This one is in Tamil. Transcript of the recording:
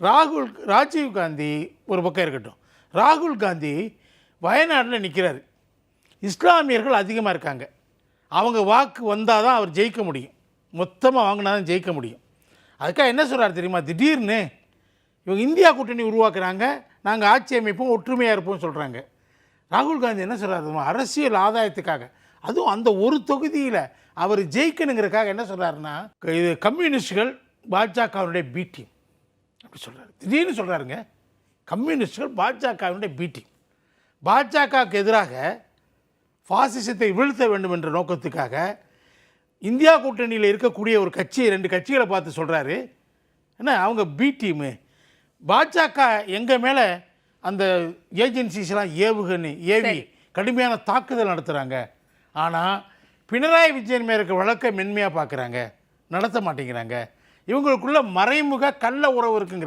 ராஜீவ் காந்தி ஒரு பக்கம் இருக்கட்டும், ராகுல் காந்தி வயநாட்டில் நிற்கிறாரு. இஸ்லாமியர்கள் அதிகமாக இருக்காங்க. அவங்க வாக்கு வந்தால் தான் அவர் ஜெயிக்க முடியும். மொத்தமாக வாங்கினா தான் ஜெயிக்க முடியும். அதுக்காக என்ன சொல்கிறார் தெரியுமா? திடீர்னு இவங்க இந்தியா கூட்டணி உருவாக்குறாங்க, நாங்கள் ஆட்சி அமைப்போம், ஒற்றுமையாக இருப்போம்னு சொல்கிறாங்க. ராகுல் காந்தி என்ன சொல்கிறாரு? அரசியல் ஆதாயத்துக்காக, அதுவும் அந்த ஒரு தொகுதியில் அவர் ஜெயிக்கணுங்கிறதுக்காக என்ன சொல்கிறாருன்னா, இது கம்யூனிஸ்டுகள் பாஜகவினுடைய பி டீம் அப்படி சொல்கிறாரு. திடீர்னு சொல்கிறாருங்க, கம்யூனிஸ்டுகள் பாஜகவினுடைய பி டீம். பாஜகவுக்கு எதிராக பாசிசத்தை வீழ்த்த வேண்டும் என்ற நோக்கத்துக்காக இந்தியா கூட்டணியில் இருக்கக்கூடிய ஒரு கட்சி, 2 கட்சிகளை பார்த்து சொல்கிறாரு, என்ன அவங்க பி டீமு, பாஜக எங்கள் மேலே அந்த ஏஜென்சிஸ்லாம் ஏவி கடுமையான தாக்குதல் நடத்துகிறாங்க. ஆனால் பினராயி விஜயன் மேலே இருக்க வழக்கை மென்மையாக பார்க்குறாங்க, நடத்த மாட்டேங்கிறாங்க. இவங்களுக்குள்ள மறைமுக கள்ள உறவு இருக்குங்கிற